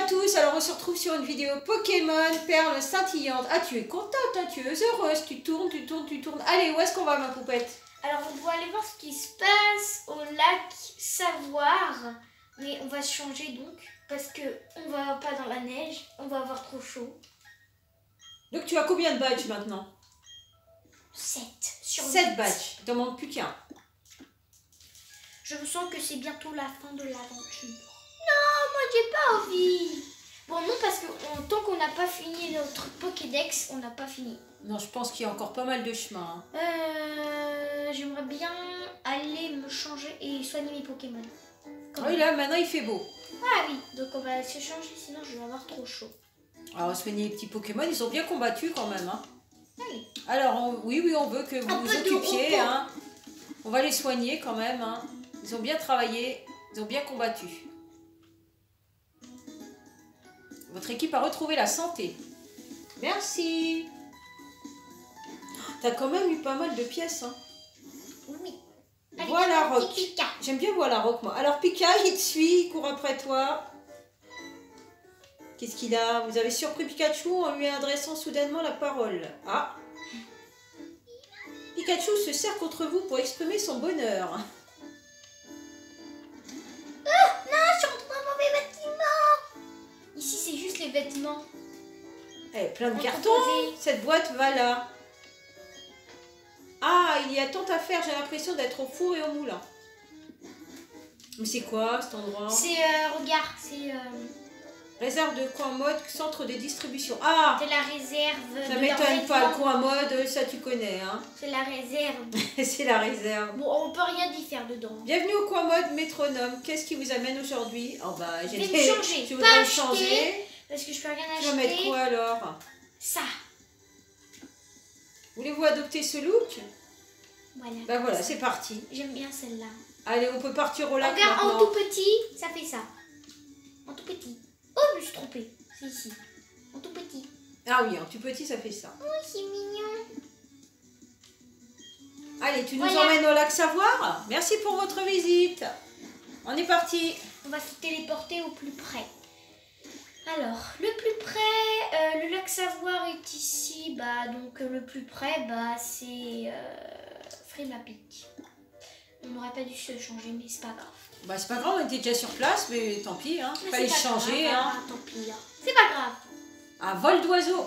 à tous, alors on se retrouve sur une vidéo Pokémon Perle scintillante. Ah, tu es contente, hein, tu es heureuse, tu tournes. Allez, où est-ce qu'on va, ma poupette? Alors on doit aller voir ce qui se passe au lac Savoir. Mais on va se changer donc, parce que on va pas dans la neige, on va avoir trop chaud. Donc tu as combien de badges maintenant? 7 sur 7 8. badges, il t'en manque plus qu'un. Je sens que c'est bientôt la fin de l'aventure. Non, moi j'ai pas envie. Bon non, parce que tant qu'on n'a pas fini notre Pokédex, on n'a pas fini. Non, je pense qu'il y a encore pas mal de chemin. Hein. J'aimerais bien aller me changer et soigner mes Pokémon. Oui, là, maintenant il fait beau. Ah oui, donc on va se changer, sinon je vais avoir trop chaud. Alors, soigner les petits Pokémon, ils ont bien combattu quand même. Hein. Allez. Alors, oui, on veut que vous vous occupiez. Hein. On va les soigner quand même. Hein. Ils ont bien travaillé, ils ont bien combattu. Votre équipe a retrouvé la santé. Merci. T'as quand même eu pas mal de pièces. Hein. Oui. Allez, Voilà Rock. Pika. J'aime bien Voilà Rock, moi. Alors Pika, il te suit, il court après toi. Qu'est-ce qu'il a? Vous avez surpris Pikachu en lui adressant soudainement la parole. Ah. Pikachu se sert contre vous pour exprimer son bonheur. Ah non, je suis rentrée dans un mauvais bâtiment. Ici, c'est juste les vêtements. Eh, plein de On cartons. proposait. Cette boîte va là. Ah, il y a tant à faire, j'ai l'impression d'être au four et au moulin. Mais c'est quoi cet endroit? C'est, regarde, c'est Réserve de coin mode, centre de distribution. Ah, la réserve. ça de m'étonne leurs pas, le vêtements. coin mode, ça tu connais. Hein. C'est la réserve. C'est la réserve. Bon, on peut rien y faire dedans. Bienvenue au coin mode métronome. Qu'est-ce qui vous amène aujourd'hui? Oh bah, Je vais me changer. Tu Pas voudrais me acheter, changer? parce que je peux rien Tu acheter. vas mettre quoi alors? Ça. Voulez-vous adopter ce look? Voilà. Bah voilà, c'est parti. J'aime bien celle-là. Allez, on peut partir au lac Regarde, en maintenant. tout petit, ça fait ça. En tout petit. Oh, je me suis trompée. C'est ici. En tout petit. Ah oui, en tout petit, ça fait ça. Oh, c'est mignon. Allez, tu nous Voilà. emmènes au lac Savoir. Merci pour votre visite. On est parti. On va se téléporter au plus près. Alors, le plus près, le lac Savoir est ici. Bah, donc le plus près, bah, c'est Frimapic. On n'aurait pas dû se changer, mais c'est pas grave. Bah c'est pas grave, on était déjà sur place, mais tant pis, hein. Mais Fallait c'est pas changer, grave, hein. ah, tant pis là. C'est pas grave. Un vol d'oiseau.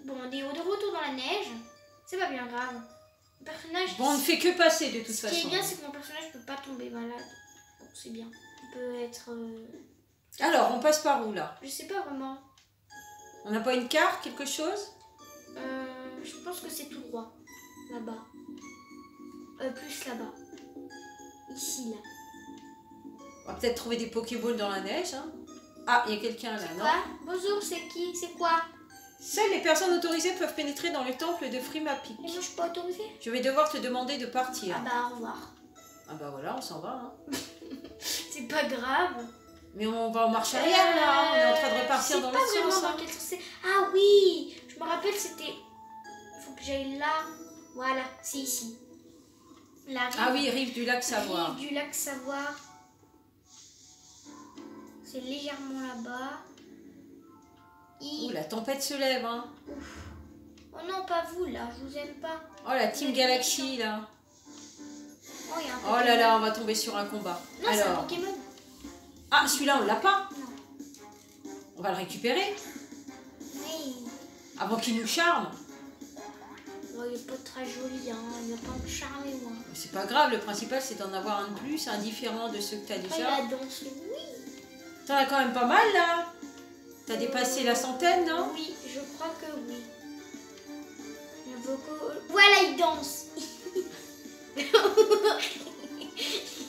Bon, on est de retour dans la neige. C'est pas bien grave. Mon personnage. Bon, on ne fait que passer de toute Ce qui est façon. bien, c'est que mon personnage peut pas tomber malade. Donc c'est bien. Il peut être. Alors, on passe par où là? Je sais pas vraiment. On n'a pas une carte, quelque chose? Je pense que c'est tout droit. Là-bas. Plus là-bas. Ici, là. On va peut-être trouver des Pokéballs dans la neige. Hein. Ah, il y a quelqu'un là, non? Quoi? Bonjour, c'est qui? C'est quoi? Seules les personnes autorisées peuvent pénétrer dans le temple de Frimapic. Et moi, je suis pas autorisée? Je vais devoir te demander de partir. Ah bah, au revoir. Ah bah voilà, on s'en va. Hein. C'est pas grave. Mais on va en marche arrière là. On est en train de repartir dans le l'autre sens. dans Hein. quel sens c'est. Ah oui! Je me rappelle, c'était. Faut que j'aille là. Voilà, c'est ici. La rive, Ah oui, rive du lac Savoir. rive du lac Savoir. C'est légèrement là-bas. Ouh, la tempête se lève. Hein. Oh non, pas vous là, je vous aime pas. Oh, la Team Galaxy là. Oh, il y a un Oh Pokémon. là là, on va tomber sur un combat. Non, c'est un Alors. Pokémon. Ah, celui-là, on l'a pas. Non. On va le récupérer Oui. avant qu'il nous charme. Oh, il est pas très joli, hein. Il va pas me charmer, moi. Mais c'est pas grave, le principal c'est d'en avoir un de plus, indifférent de ceux que t'as Oh, il déjà. a dansé. Oui. T'en as quand même pas mal là. T'as dépassé la centaine, non? Oui, je crois que oui. Il y a beaucoup... Voilà, il danse.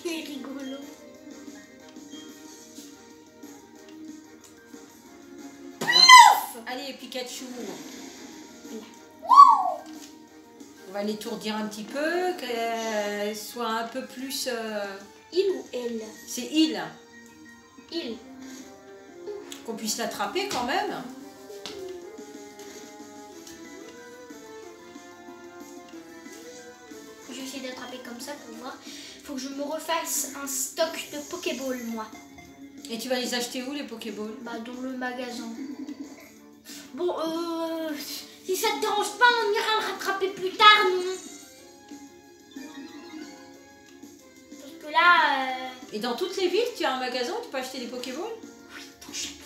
Il est rigolo. Allez, Pikachu. On va l'étourdir un petit peu, qu'elle soit un peu plus... Il ou elle? C'est il. Il. Qu'on puisse l'attraper quand même. Je vais essayer d'attraper comme ça pour voir. Faut que je me refasse un stock de Pokéball, moi. Et tu vas les acheter où, les Pokéballs? Bah, dans le magasin. Bon, si ça te dérange pas, on ira le rattraper plus tard, non? Parce que là... Et dans toutes les villes, tu as un magasin où tu peux acheter des Pokéballs? Oui, dans chaque ville.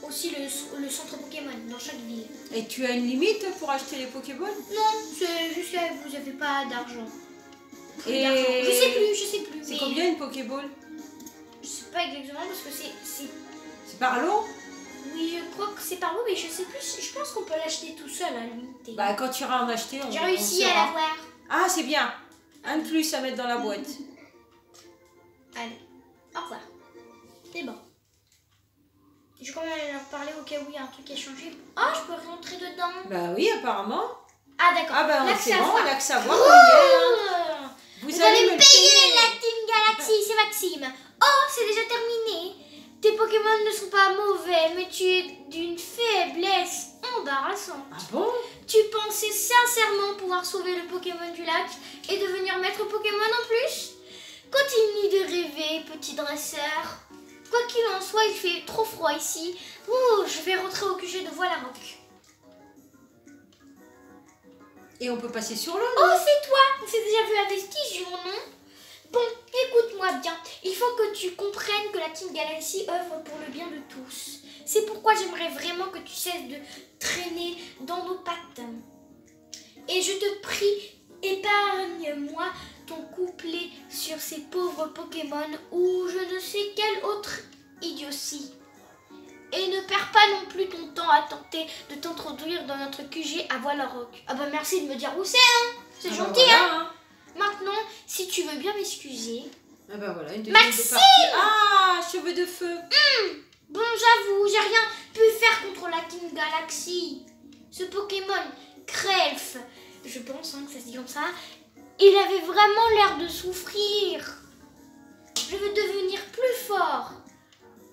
Aussi, le centre Pokémon, dans chaque ville. Et tu as une limite pour acheter les Pokéballs? Non, c'est juste que vous n'avez pas d'argent. Et... Je sais plus. C'est mais combien une Pokéball? je sais pas exactement parce que c'est... C'est par lot? Oui, je crois que c'est par où, mais je sais plus. Je pense qu'on peut l'acheter tout seul à la limite. Bah, quand tu iras en acheter, J'ai réussi à l'avoir. Ah, c'est bien. Un de plus à mettre dans la boîte. Allez, au revoir. C'est bon. Je vais quand même leur parler au cas où il y a un truc qui a changé. Oh, je peux rentrer dedans. Bah oui, apparemment. Ah d'accord. Ah bah c'est bon, on a que savoir. Oh, Vous allez me le payer la Team Galaxy, c'est Maxime. Oh, c'est déjà terminé. Tes Pokémon ne sont pas mauvais, mais tu es d'une faiblesse embarrassante. Ah bon? Tu pensais sincèrement pouvoir sauver le Pokémon du lac et devenir maître Pokémon en plus? Continue de rêver, petit dresseur. Quoi qu'il en soit, il fait trop froid ici. Ouh, je vais rentrer au QG de Voilarock. Et on peut passer sur l'eau? Oh, c'est toi! On s'est déjà vu à Vestige, non? Bon, écoute-moi bien. Il faut que tu comprennes que la Team Galaxy œuvre pour le bien de tous. C'est pourquoi j'aimerais vraiment que tu cesses de traîner dans nos pattes. Et je te prie, épargne-moi ton couplet sur ces pauvres Pokémon ou je ne sais quelle autre idiotie. Et ne perds pas non plus ton temps à tenter de t'introduire dans notre QG à Voilarock. Ah bah merci de me dire où c'est, hein. C'est gentil, voilà, hein. Maintenant, si tu veux bien m'excuser. Ah bah voilà, une deuxième Maxime! partie. Ah, cheveux de feu. Bon, j'avoue, j'ai rien pu faire contre la Team Galaxy. Ce Pokémon, Crelf, je pense que ça se dit comme ça, il avait vraiment l'air de souffrir. Je veux devenir plus fort.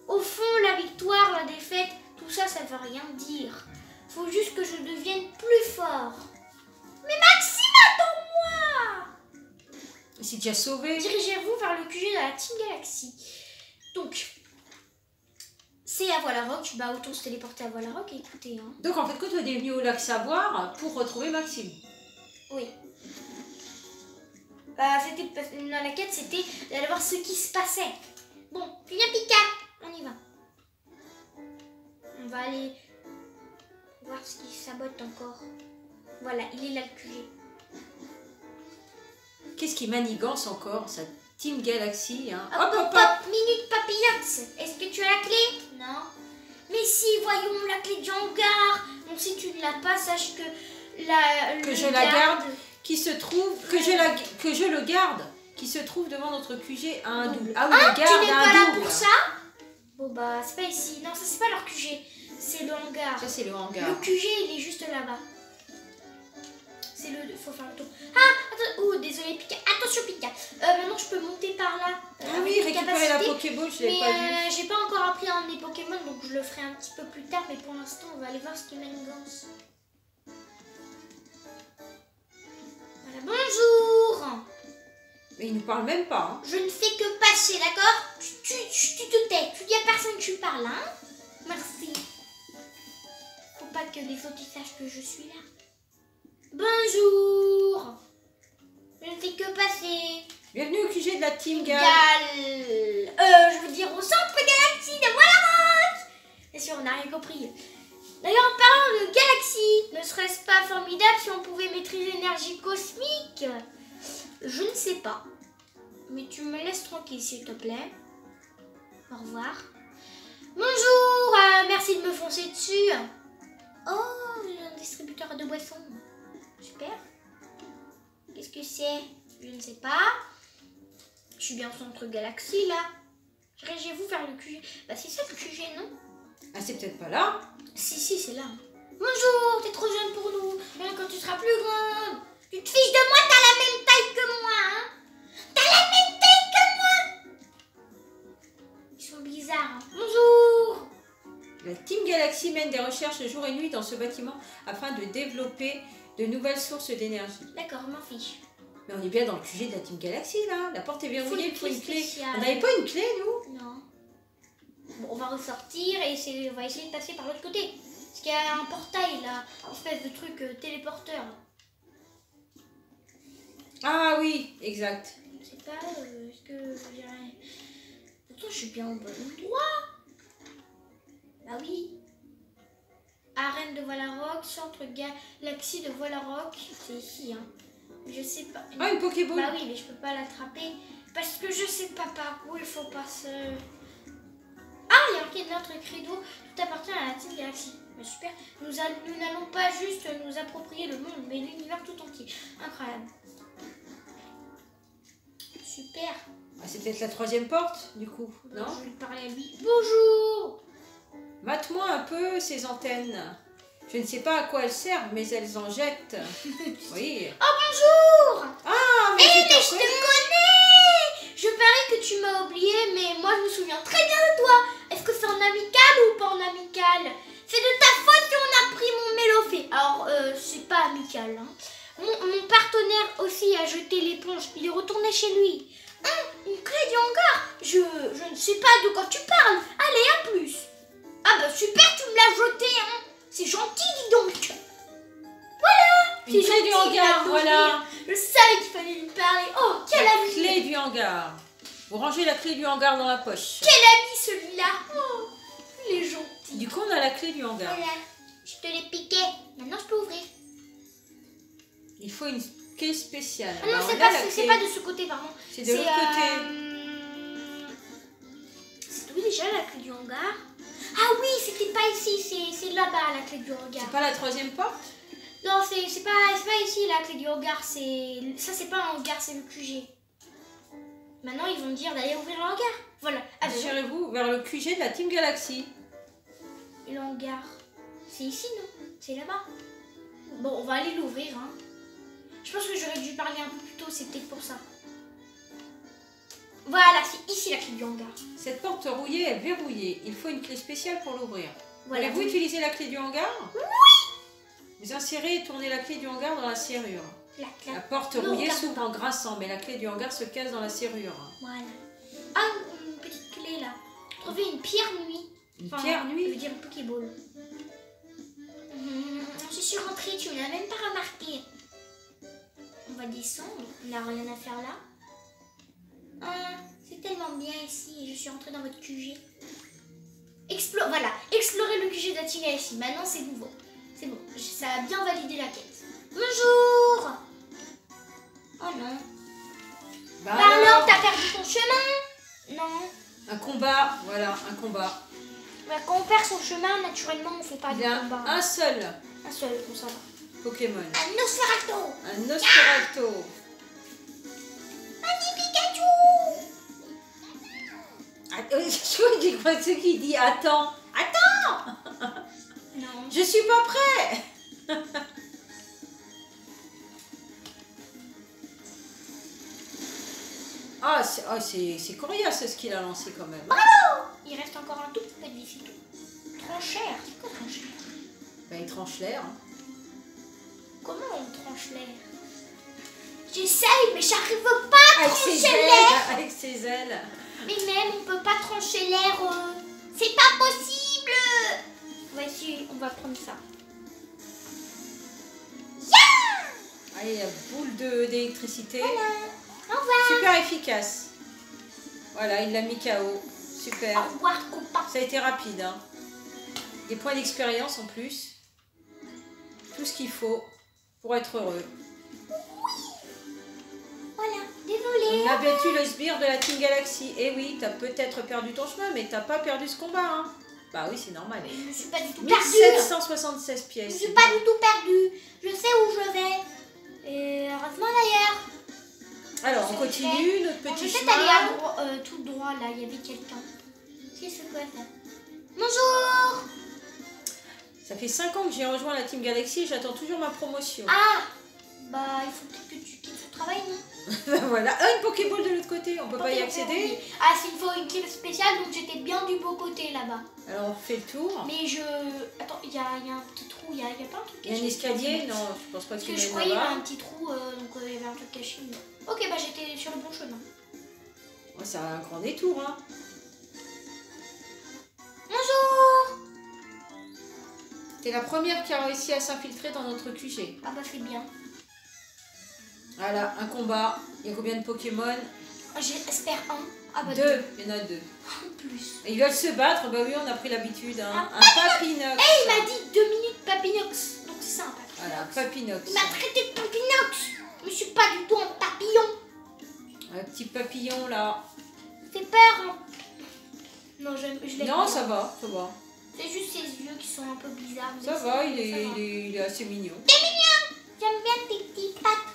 Au fond, la victoire, la défaite, tout ça, ça veut rien dire. Faut juste que je devienne plus fort. Mais Maxime, attends-moi! C'est déjà sauvé. Dirigez-vous vers le QG de la Team Galaxy. Donc, c'est à Voilarock. Bah, autant se téléporter à Voilarock, écoutez. Hein. Donc en fait, quand tu es venu au lac Savoir pour retrouver Maxime. Oui. Bah, c'était dans la quête, c'était d'aller voir ce qui se passait. Bon, viens Pika, on y va. On va aller voir ce qui sabote encore. Voilà, il est là le QG. Qu'est-ce qui manigance encore, sa Team Galaxy, hein? Hop, hop, hop, minute papillote. Est-ce que tu as la clé? Non. Mais si, voyons la clé de Jangar. Bon, si tu ne l'as pas, sache que je la garde, qui se trouve, que je le garde, qui se trouve devant notre QG à un double. Ah oui, hein, le garde tu n'es à pas un là double. pour ça? Bon bah, c'est pas ici. Non, ça c'est pas leur QG. C'est le hangar. Ça c'est le hangar. Le QG, il est juste là-bas. C'est le... faut faire le tour. Ah, attends. Oh, désolé, Pika. Attention, Pika. Maintenant, je peux monter par là. Ah oui, récupérer la Pokéball, je l'ai pas vu. Mais j'ai pas encore appris à emmener Pokémon, donc je le ferai un petit peu plus tard. Mais pour l'instant, on va aller voir ce qui manigance. Voilà, bonjour. Mais il nous parle même pas. Hein. Je ne fais que passer, d'accord? Tu te tais. Tu dis à personne que tu parles, hein? Merci. Faut pas que les autres sachent que je suis là. Bonjour. Je ne fais que passer. Bienvenue au QG de la Team Gal. Galaxy. Je veux dire au centre Galaxy de Voilarock. Bien sûr, on n'a rien compris. D'ailleurs, en parlant de Galaxy, ne serait-ce pas formidable si on pouvait maîtriser l'énergie cosmique? Je ne sais pas. Mais tu me laisses tranquille, s'il te plaît. Au revoir. Bonjour, merci de me foncer dessus. Oh, un distributeur de boissons. Super. Qu'est-ce que c'est? Je ne sais pas. Je suis bien au centre Galaxy, là. Dirigez-vous vers le QG. Bah, c'est ça le QG, non? Ah, c'est peut-être pas là. Si, c'est là. Bonjour, t'es trop jeune pour nous. Bien quand tu seras plus grande. Tu te fiches de moi, t'as la même taille que moi, hein? T'as la même taille que moi! Ils sont bizarres, hein. Bonjour! La Team Galaxy mène des recherches jour et nuit dans ce bâtiment afin de développer de nouvelles sources d'énergie. D'accord, je m'en fiche. Mais on est bien dans le QG de la Team Galaxy là. La porte est verrouillée, il faut une clé. spéciale. On n'avait pas une clé nous? Non. Bon, on va ressortir et on va essayer de passer par l'autre côté. Parce qu'il y a un portail là, une espèce de truc téléporteur. Ah oui, exact. Je sais pas, est-ce que je dirais... Pourtant je suis bien au bon endroit. Bah oui. Arène de Valaroc, centre galaxie de Valaroc. C'est ici hein. Je sais pas. Ah, une Pokéball. Bah oui, mais je peux pas l'attraper. Parce que je sais pas par où il faut passer. Ah, il y a marqué notre credo. Tout appartient à la Team Galaxy. Mais super. Nous n'allons pas juste nous approprier le monde, mais l'univers tout entier. Incroyable. Super. Ah, c'est peut-être la troisième porte du coup, Bon, non? je vais lui parler à lui. Bonjour. Mate-moi un peu ces antennes. Je ne sais pas à quoi elles servent, mais elles en jettent. Oui. Oh bonjour. Ah, mais Mais je je te connais. Je parie que tu m'as oublié, mais moi je me souviens très bien de toi. Est-ce que c'est en amical ou pas en amical? C'est de ta faute si on a pris mon Mélofée. Alors, c'est pas amical. Hein. Mon partenaire aussi a jeté l'éponge. Il est retourné chez lui. Une clé du hangar. Je ne sais pas de quoi tu parles. Allez, à plus. Ah bah super, tu me l'as jeté. Hein. C'est gentil, dis donc. Voilà. Une clé du hangar, voilà. Je savais qu'il fallait lui parler. Oh, quel La ami. clé du hangar. Vous rangez la clé du hangar dans la poche. Quel ami celui-là. Oh, il est gentil. Du coup, on a la clé du hangar. Voilà, je te l'ai piqué. Maintenant, je peux ouvrir. Il faut une clé spéciale. Ah non, Alors, c'est on a pas, la c'est clé. pas de ce côté, pardon. C'est de l'autre côté. C'est où déjà la clé du hangar? Ah oui, c'était pas ici, c'est là-bas la clé du hangar. C'est pas la troisième porte? Non, c'est pas ici la clé du hangar. Ça, c'est pas un hangar, c'est le QG. Maintenant, ils vont me dire d'aller ouvrir le hangar. Voilà. Ah, Dirigez-vous vers le QG de la Team Galaxy. le hangar. C'est ici, non? C'est là-bas. Bon, on va aller l'ouvrir. Hein. Je pense que j'aurais dû parler un peu plus tôt, c'est peut-être pour ça. Voilà, c'est ici la clé du hangar. Cette porte rouillée est verrouillée. Il faut une clé spéciale pour l'ouvrir. Voilà. Voulez-vous utiliser la clé du hangar? Oui. Vous insérez et tournez la clé du hangar dans la serrure. La clé. La porte Non, rouillée regarde s'ouvre pas. en grinçant, mais la clé du hangar se casse dans la serrure. Voilà. Ah, une petite clé là. Trouver une pierre nuit. Une pierre Je veux nuit? dire une Pokéball. Je suis rentrée, tu ne l'as même pas remarqué. On va descendre, on n'a rien à faire là. Ah, c'est tellement bien ici, je suis rentrée dans votre QG. Voilà, explorer le QG d'Atina ici. Maintenant c'est nouveau. C'est bon, ça a bien validé la quête. Bonjour. Oh non. Bah Bah alors, t'as perdu ton chemin? Non. un combat, voilà, un combat. Bah, quand on perd son chemin, naturellement, on fait pas Il de y a combat. un seul Un seul, bon ça va. Pokémon. Un Nosferatu. Un Nosferatu. Un Pikachu. Je crois qu'il croit ce qu'il dit. Attends. Attends. Non. Je suis pas prêt. Ah, c'est coriace ce qu'il a lancé quand même. Bravo. Il reste encore un tout petit peu de vie, c'est tout. Tranchère. C'est quoi tranchère? Ben, il tranche l'air. Hein. Comment on tranche l'air? J'essaye, mais j'arrive pas à trancher l'air. Avec ses ailes. Mais même, on peut pas trancher l'air. C'est pas possible. On va essayer, on va prendre ça. Yeah. Allez, la boule d'électricité. Voilà. Au revoir. Super efficace. Voilà, il l'a mis KO. Super. Au revoir, copain. Ça a été rapide. Hein. Des points d'expérience en plus. Tout ce qu'il faut pour être heureux. Voilà, désolé. On a battu le sbire de la Team Galaxy. Eh oui, t'as peut-être perdu ton chemin, mais t'as pas perdu ce combat. Hein. Bah oui, c'est normal. Je ne suis pas du tout perdue. 1776 Je pièces. ne suis pas du tout perdue. Je sais où je vais. Et heureusement d'ailleurs. Alors, on continue notre On petit peut chemin. peut-être aller tout droit là, il y avait quelqu'un. Qu'est-ce que c'est ça? Bonjour. Ça fait 5 ans que j'ai rejoint la Team Galaxy et j'attends toujours ma promotion. Ah, Bah, il faut peut-être que tu quittes ce travail, non? Voilà. Ah, une Pokéball de l'autre côté, on peut pas y accéder. Ah, c'est une fois une clé spéciale, donc j'étais bien du beau côté là-bas. Alors on fait le tour. Mais je... Attends, il y a un petit trou, il y a pas un truc Il y a un escalier? Non, je pense pas Parce qu'il que y je ait croyais qu'il y là-bas. avait un petit trou, donc il y avait un truc caché. Mais... Ok, bah j'étais sur le bon chemin. Ouais, c'est un grand détour, hein. Bonjour. T'es la première qui a réussi à s'infiltrer dans notre QG. Ah bah c'est bien. Voilà, un combat. Il y a combien de Pokémon? J'espère un. Ah bah Deux. Il y en a deux. En plus. Et ils veulent se battre, bah oui, on a pris l'habitude. Hein. Ah, Un Papinox. Il m'a dit 2 minutes Papinox. Donc c'est ça un Papinox. Voilà, Papinox. Il m'a traité de Papinox. Je suis pas du tout un papillon. Un petit papillon là. Ça fait peur. Hein. Non, je l'aime Non, bien. ça va, ça va. C'est juste ses yeux qui sont un peu bizarres. mais Ça c'est- va, ça il va. est assez mignon. T'es mignon. J'aime bien tes petites pattes.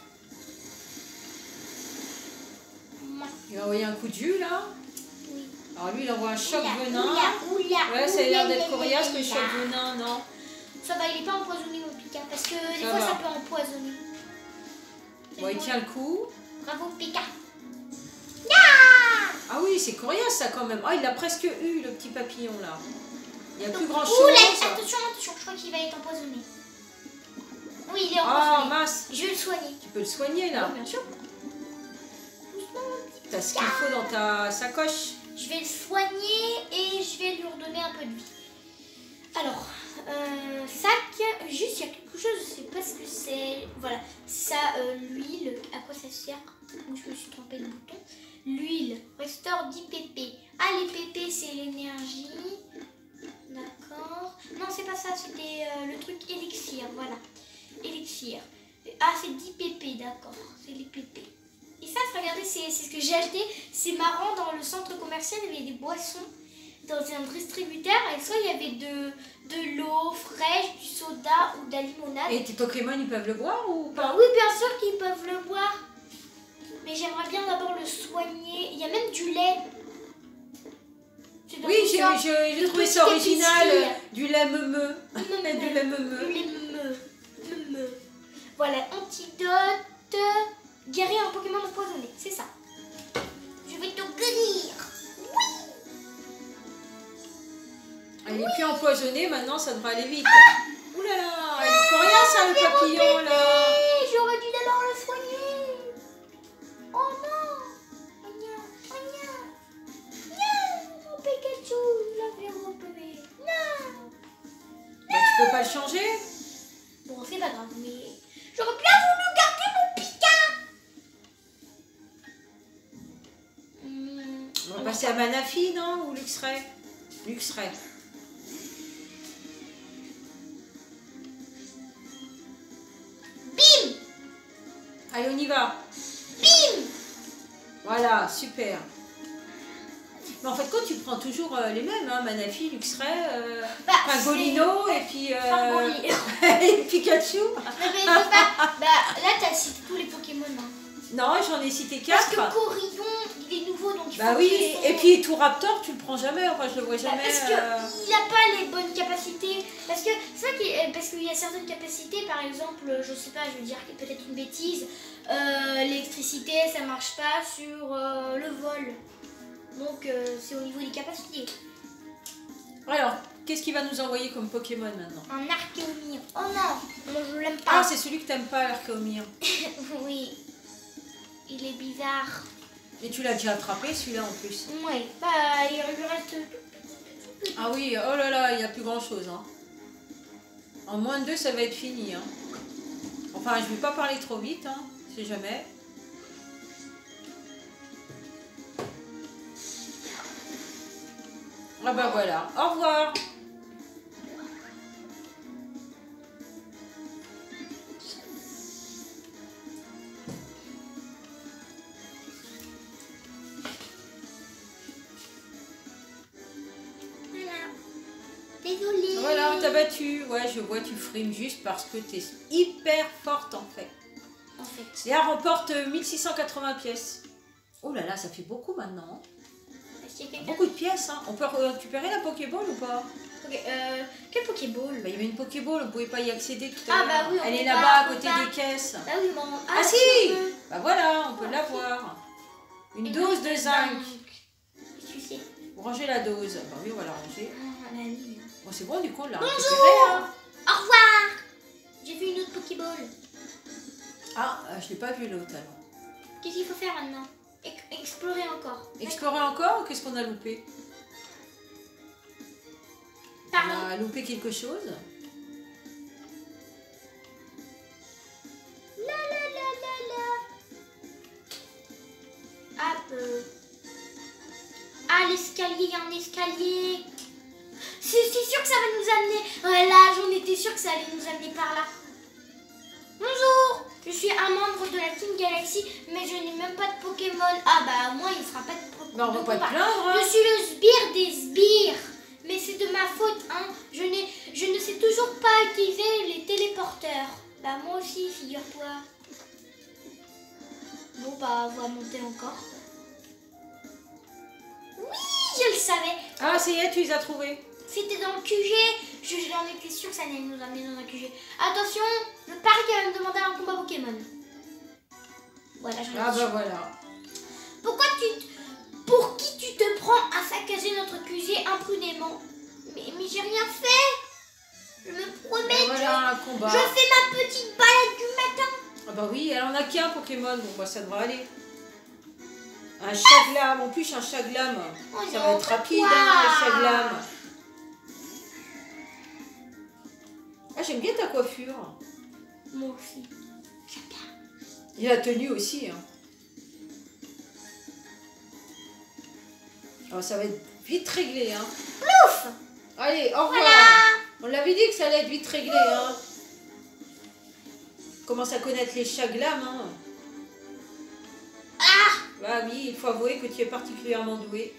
Moi. Il a envoyé un coup de jus là. Oui. Alors lui, il envoie un choc Oula, venin. oula, Ouais, ça a l'air d'être oula, coriace que le oula. choc venin, non? Ça va, il est pas empoisonné mon Pika. Parce que des Ça fois va. ça peut empoisonner. Bon, il tient le coup. Bravo Pika. Ah oui, c'est coriace ça quand même. Ah, il l'a presque eu, le petit papillon là. Il n'y a plus grand Oula, chose. attention, attention, je crois qu'il va être empoisonné. Oui, il est Ah, empoisonné. mince. Je vais le soigner. Tu peux le soigner là. Oui, bien sûr. T'as ce qu'il faut dans ta sacoche. Je vais le soigner et je vais lui redonner un peu de vie. Alors, sac, juste il y a quelque chose, je sais pas ce que c'est. Voilà, ça, l'huile, à quoi ça sert? Je me suis trompée de bouton. L'huile, restaure 10 pp. Ah, les pp, c'est l'énergie. D'accord. Non, c'est pas ça, c'était le truc élixir, voilà. Élixir. Ah, c'est 10 pp, d'accord, c'est les pp. Et ça, regardez, c'est ce que j'ai acheté. C'est marrant, dans le centre commercial, il y avait des boissons dans un distributeur. Et soit il y avait de l'eau fraîche, du soda ou de la limonade. Et tes Pokémon, ils peuvent le boire ou pas? Bah oui, bien sûr qu'ils peuvent le boire. Mais j'aimerais bien d'abord le soigner. Il y a même du lait. C'est dans Oui, une j'ai sorte j'ai de trouvé petite ça original. épicerie. Du lait meumeux. Meumeux. Du lait meumeux. Les meumeux. Voilà, antidote. Guérir un Pokémon empoisonné, c'est ça. Je vais te guérir. Ah, il est plus empoisonné, maintenant ça devrait aller vite. Ouh là là, il est coriace hein, le papillon là. J'aurais dû d'abord le soigner. Oh non. Oh non. Oh non. Non, mon Pikachu, il a fait mon bébé. Non. Bah, tu peux pas le changer? Bon, c'est pas grave, mais j'aurais bien voulu garder mon Pika. On va passer à Manafi, non? Ou Luxray? Luxray. Bim. Allez, on y va. Bim. Voilà, super. Mais en fait, quand tu prends toujours les mêmes, hein, Manafi, Luxray, Pingolino et puis et Pikachu. Mais pas... Bah, là, t'as cité tous les Pokémon. Hein. Non, j'en ai cité Parce 4. que Corydon, il est nouveau, donc il faut Bah oui, qu'il ait son- et puis tout Raptor, tu le prends jamais, enfin je le vois Bah, jamais. parce qu'il n'a pas les bonnes capacités. Parce que c'est vrai parce qu'il y a certaines capacités, par exemple, je sais pas, je veux dire peut-être une bêtise, l'électricité ça marche pas sur le vol. Donc c'est au niveau des capacités. Alors, qu'est-ce qu'il va nous envoyer comme Pokémon maintenant? Un Archéomir. Oh non, moi je l'aime Ah, pas. c'est celui que t'aimes pas, l'Archéomir. Oui, il est bizarre. Et tu l'as déjà attrapé celui-là en plus. Ouais, bah il lui reste. Ah oui, oh là là, il n'y a plus grand chose. Hein. En moins de 2, ça va être fini. Hein. Enfin, je vais pas parler trop vite, hein, si jamais. Ah bah voilà, au revoir. Désolée. Voilà, on t'a battu. Ouais, je vois, tu frimes juste parce que t'es hyper forte en fait. En fait. Et elle remporte 1680 pièces. Oh là là, ça fait beaucoup maintenant. Est-ce qu'il y a quelqu'un Beaucoup de pièces. Hein. On peut récupérer la Pokéball ou pas? Quel Pokéball? Bah, il y avait une Pokéball, on ne pouvait pas y accéder tout à Ah, l'heure. bah oui, on Elle est peut là-bas pas, à côté des caisses. Bah oui, bon. Ah, si on peut. Bah voilà, on peut l'avoir. Une dose de zinc. Tu sais. Vous rangez la dose. Bah oui, on va la ranger. Ah, la vie. Bon, c'est bon, du coup, on l'a Bonjour. récupérée. Hein. Au revoir. J'ai vu une autre Pokéball. Ah, je l'ai pas vu l'autre alors. Qu'est-ce qu'il faut faire maintenant? Explorer encore. Explorer encore ou qu'est-ce qu'on a loupé? Pardon. On a loupé quelque chose. La la la la la. Hop. Ah, l'escalier, il y a un escalier. C'est sûr que ça va nous amener. Voilà, j'en étais sûre que ça allait nous amener par là. Bonjour, je suis un membre de la Team Galaxy, mais je n'ai même pas de Pokémon. Ah bah moi il ne fera pas de Pokémon. Non, on va pas te plaindre. Hein. Je suis le sbire des sbires. Mais c'est de ma faute, hein. Je ne sais toujours pas utiliser les téléporteurs. Bah moi aussi, figure-toi. Bon bah on va monter encore. Oui, je le savais. Ah, ça y est, tu les as trouvés. C'était dans le QG. J'en étais sûre que ça allait nous amener dans un QG. Attention, le pari qui va me demander un combat Pokémon. Voilà, j'en ai Ah bah voilà. Pour qui tu te prends à saccager notre QG imprudemment? Mais j'ai rien fait. Je me promets. Voilà un combat. Je fais ma petite balade du matin. Ah bah oui, elle en a qu'un Pokémon, bon bah ça devrait aller. Un Chaglam, en plus un Chaglam. Oh Ça non, va être rapide, quoi? hein, le Chaglam. Ah, j'aime bien ta coiffure. Moi aussi. J'aime bien. Et la tenue aussi. Hein. Alors, ça va être vite réglé. Hein. Plouf. Allez, au revoir. Voilà. On l'avait dit que ça allait être vite réglé. Hein. On commence à connaître les Chaglam. Hein. Ah. Bah oui, il faut avouer que tu es particulièrement doué.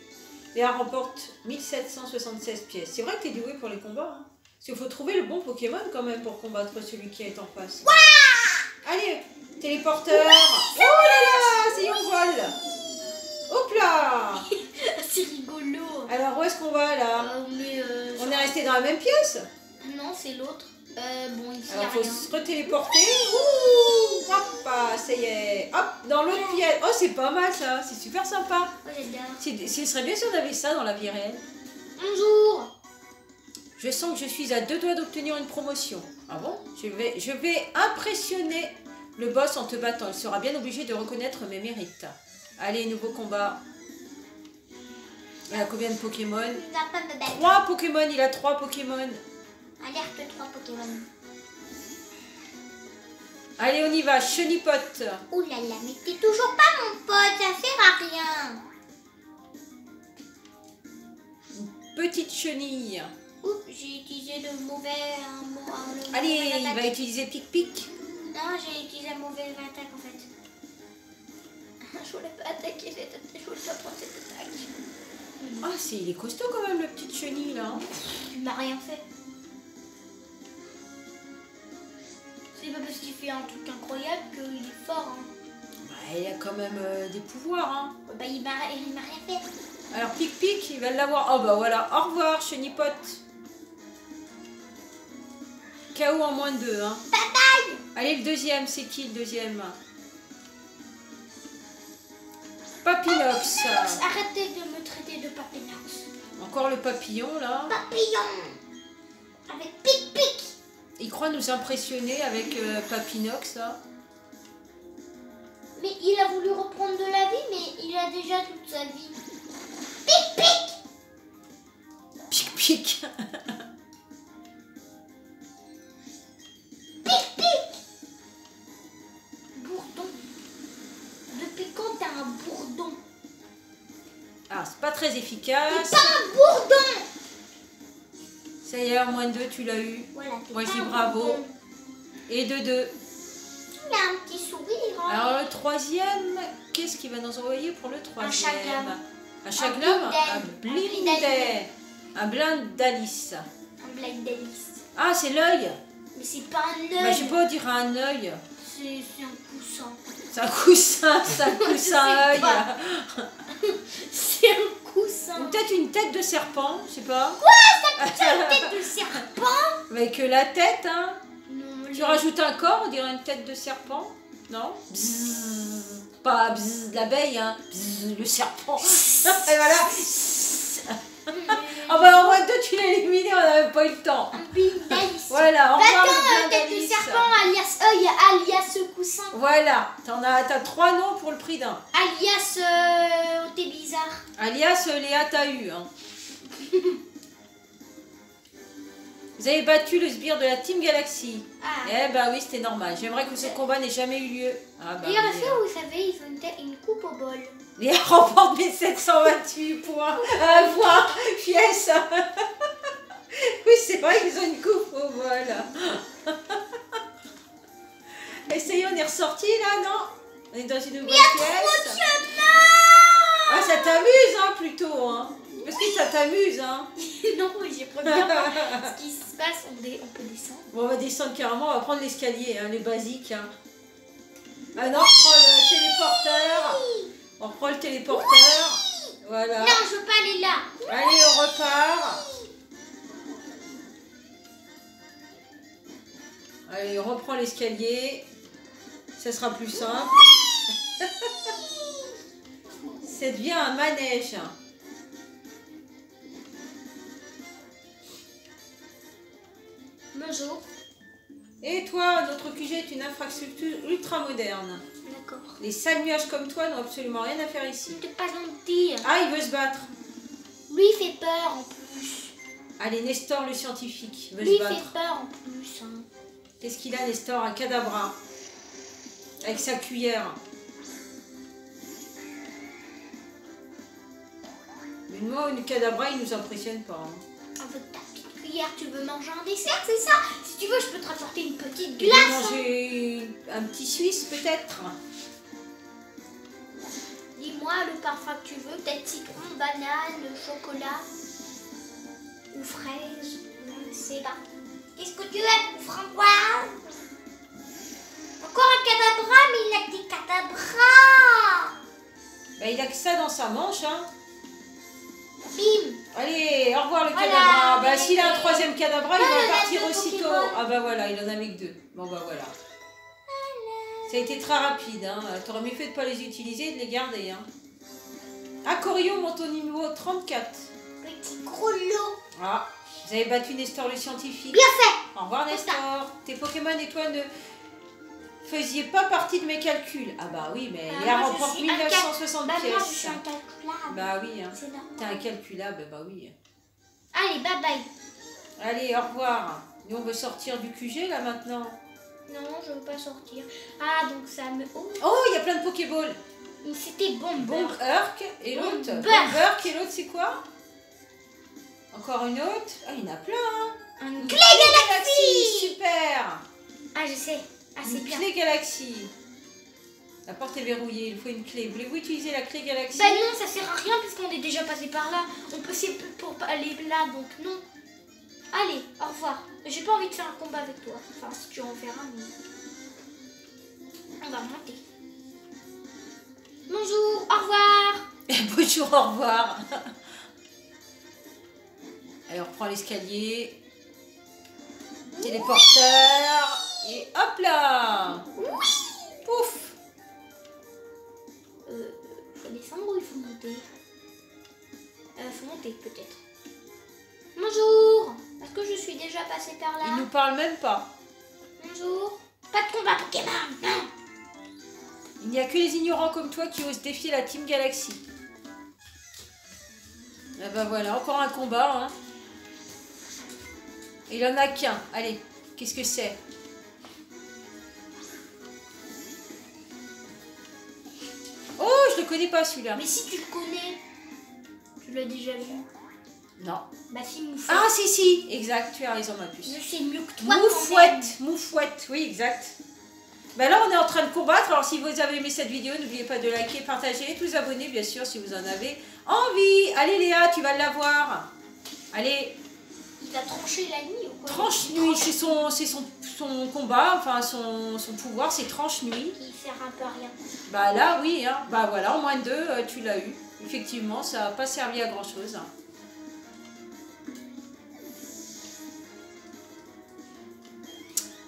Et elle remporte 1776 pièces. C'est vrai que tu es doué pour les combats. Hein. Parce qu'il faut trouver le bon Pokémon quand même pour combattre celui qui est en face. Ouah. Allez, téléporteur. Oui, oh là là, ça y est, on vole. Hop là. C'est rigolo. Alors, où est-ce qu'on va là? On est resté dans la même pièce? Non, c'est l'autre. Bon, ici, alors, il faut rien. se retéléporter. Ouh, hop, ça y est. Hop, dans l'autre pièce. Oh, c'est pas mal ça. C'est super sympa. Oh, j'adore. Ce serait bien si on avait ça dans la vie réelle. Bonjour. Je sens que je suis à 2 doigts d'obtenir une promotion. Ah bon? Je vais impressionner le boss en te battant. Il sera bien obligé de reconnaître mes mérites. Allez, nouveau combat. Il a combien de Pokémon? 3 Pokémon, il a 3 Pokémon. Alerte 3 Pokémon. Allez, on y va, Chenipote. Ouh là là, mais t'es toujours pas mon pote, ça sert à rien. Petite chenille. Oups, j'ai utilisé le mauvais mot. Allez, il va utiliser Pic-Pic. Non, j'ai utilisé un mauvais attaque en fait. Je voulais pas attaquer cette attaque, je voulais pas prendre cette attaque. Ah, il est costaud quand même, le petite chenille là. Tu m'as rien fait. C'est pas parce qu'il fait un truc incroyable qu'il est fort. Hein. Bah, il a quand même des pouvoirs. Hein. Bah, il m'a rien fait. Alors, Pic-Pic, il va l'avoir. Oh, bah voilà. Au revoir, Chenipote. KO en moins de 2. Hein. Bye bye. Allez, le deuxième, c'est qui le deuxième? Papinox. Arrêtez de me traiter de Papinox. Encore le papillon, là. Papillon. Avec Pic-Pic. Il croit nous impressionner avec Papinox, là. Mais il a voulu reprendre de la vie, mais il a déjà toute sa vie. Pic-Pic. Pic-Pic. Pic-Pic. Bourdon. Depuis quand t'es un bourdon? Ah, c'est pas très efficace. T'es pas un bourdon. Ça y est, en moins de 2, tu l'as eu. Voilà, Moi, je dis bravo. Bourdon. Et de 2. Il a un petit sourire. Hein. Alors, le troisième, qu'est-ce qu'il va nous envoyer pour le troisième? Chaglam. Un Chaglam? Un Blindet. Un Blindalice. Un Blind Alice. Ah, c'est l'œil. Mais c'est pas un œil. Bah, je sais pas, on dirait un œil. C'est un coussin. C'est un coussin, c'est un coussin sais œil. pas. C'est un coussin. coussin. Ou peut-être une tête de serpent, je sais pas. Quoi, ça coûte une tête de serpent? Avec la tête, hein. Non, Tu rajoutes un corps, on dirait une tête de serpent. Non? Bzzz. Pas bzzz, l'abeille, hein. Bzzz, le serpent. Et voilà. Ah bah en moins deux, tu l'as éliminé, on n'avait pas eu le temps. Oui, d'Alice. Voilà, Bah revoir attends, le bien tête de d'Alice. serpent, alias œil, alias coussin. Voilà, t'as 3 noms pour le prix d'un. Alias thé bizarre. Alias Léa t'as eu. Hein. Vous avez battu le sbire de la Team Galaxy. Ah. Eh bah oui, c'était normal. J'aimerais que ce combat n'ait jamais eu lieu. Ah bah, D'ailleurs, oui, est-ce que vous savez, ils ont une coupe au bol. Léa remporte 1728 points. Voir, fiesse. Oui, c'est vrai qu'ils ont une coupe au vol. Essayons, on est ressorti là, non? On est dans une nouvelle pièce. Ah, ça t'amuse, hein, plutôt, hein. Parce que ça t'amuse, hein. Non, j'ai pas bien ce qui se passe, on peut descendre. Bon, on va descendre carrément, on va prendre l'escalier, hein, les basiques. Hein. Ah non, on reprend le téléporteur. On reprend le téléporteur. Voilà. Non, je veux pas aller là. Allez, on repart. Allez, on reprend l'escalier. Ça sera plus simple. C'est bien un manège. Bonjour. Et toi, notre QG est une infrastructure ultra moderne. D'accord. Les sales nuages comme toi n'ont absolument rien à faire ici. T'es pas gentil. Ah, il veut se battre. Lui, il fait peur en plus. Allez, Nestor le scientifique veut Lui, se il battre. fait peur en plus. Hein. Qu'est-ce qu'il a, Nestor? Un cadabra. Avec sa cuillère. Mais moi, une cadabra, il nous impressionne pas. Hein. Avec ta petite cuillère, tu veux manger un dessert, c'est ça? Si tu veux, je peux te rapporter une petite Il veut glace. Hein. manger un petit Suisse, peut-être. Dis-moi le parfum que tu veux, peut-être citron, banane, chocolat ou fraise, je ne sais pas. Qu'est-ce que tu aimes, framboise? Encore un cadabra, mais il a que des cadabras. Bah, il a que ça dans sa manche, hein. Bim. Allez, au revoir le Voilà, cadabra. Bah, mais- s'il a un troisième cadabra, il Voilà, va partir deux aussitôt. Pokémon. Ah bah voilà, il en a mis que 2. Bon bah voilà. Ça a été très rapide, hein. T'aurais mieux fait de pas les utiliser et de les garder, hein. Ah, Corio monte au niveau 34. Petit gros lot. Ah, vous avez battu Nestor le scientifique. Bien fait. Au revoir Nestor. Tes Pokémon et toi ne faisiez pas partie de mes calculs. Ah bah oui, mais Ah, il a moi, je remporté suis un 1960 Bah, moi, je pièces. suis incalculable. Bah oui, hein. C'est T'es normal. incalculable, bah oui. Allez, bye bye. Allez, au revoir. Nous, on veut sortir du QG là maintenant. Non, je veux pas sortir. Ah, donc ça me... Oh, Oh, il y a plein de Pokéballs. c'était bon. Bomb Urk et l'autre. Bomb Bomb Urk et l'autre, c'est quoi? Encore une autre. Ah, il y en a plein, hein. Un Clé clé Galaxy. Super. Ah, je sais. Ah, c'est Une bien. clé Galaxy. La porte est verrouillée, il faut une clé. Voulez-vous utiliser la clé Galaxy? Bah non, ça sert à rien puisqu'on est déjà passé par là. On peut pour aller là, donc non. Allez, au revoir. J'ai pas envie de faire un combat avec toi. Enfin, si tu en fais un, mais... On va monter. Bonjour, au revoir. Bonjour, au revoir. Allez, on reprend l'escalier. Téléporteur. Et hop là. Pouf. Il faut descendre ou il faut monter? Faut monter peut-être. Bonjour. Est-ce que je suis déjà passée par là? Il nous parle même pas. Bonjour. Pas de combat Pokémon, non. Il n'y a que les ignorants comme toi qui osent défier la Team Galaxy. Ah bah voilà, encore un combat. Hein. Il en a qu'un. Allez, qu'est-ce que c'est? Oh, je le connais pas celui-là. Mais si tu le connais, tu l'as déjà vu. Non. Bah si, Moufouette. Ah si, si, exact, tu as raison ma puce. Je sais mieux que toi. Moufouette, Moufouette, oui, exact. Bah là, on est en train de combattre. Alors, si vous avez aimé cette vidéo, n'oubliez pas de liker, partager et de vous abonner, bien sûr, si vous en avez envie. Allez, Léa, tu vas l'avoir. Allez, Il va trancher la nuit ou quoi? tranche nuit, c'est son combat, enfin son pouvoir, c'est tranche nuit. Il sert un peu à rien. Bah là, oui, hein. Bah voilà, en moins de 2, tu l'as eu. Effectivement, ça n'a pas servi à grand chose.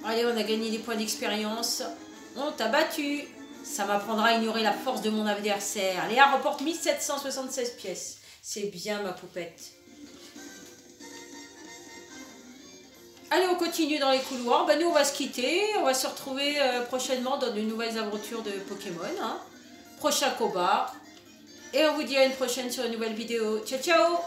Allez, on a gagné des points d'expérience. On t'a battu. Ça m'apprendra à ignorer la force de mon adversaire. Léa remporte 1776 pièces. C'est bien, ma poupette. Allez, on continue dans les couloirs. Nous, on va se quitter. On va se retrouver prochainement dans de nouvelles aventures de Pokémon. Hein. Prochain combat. Et on vous dit à une prochaine sur une nouvelle vidéo. Ciao, ciao!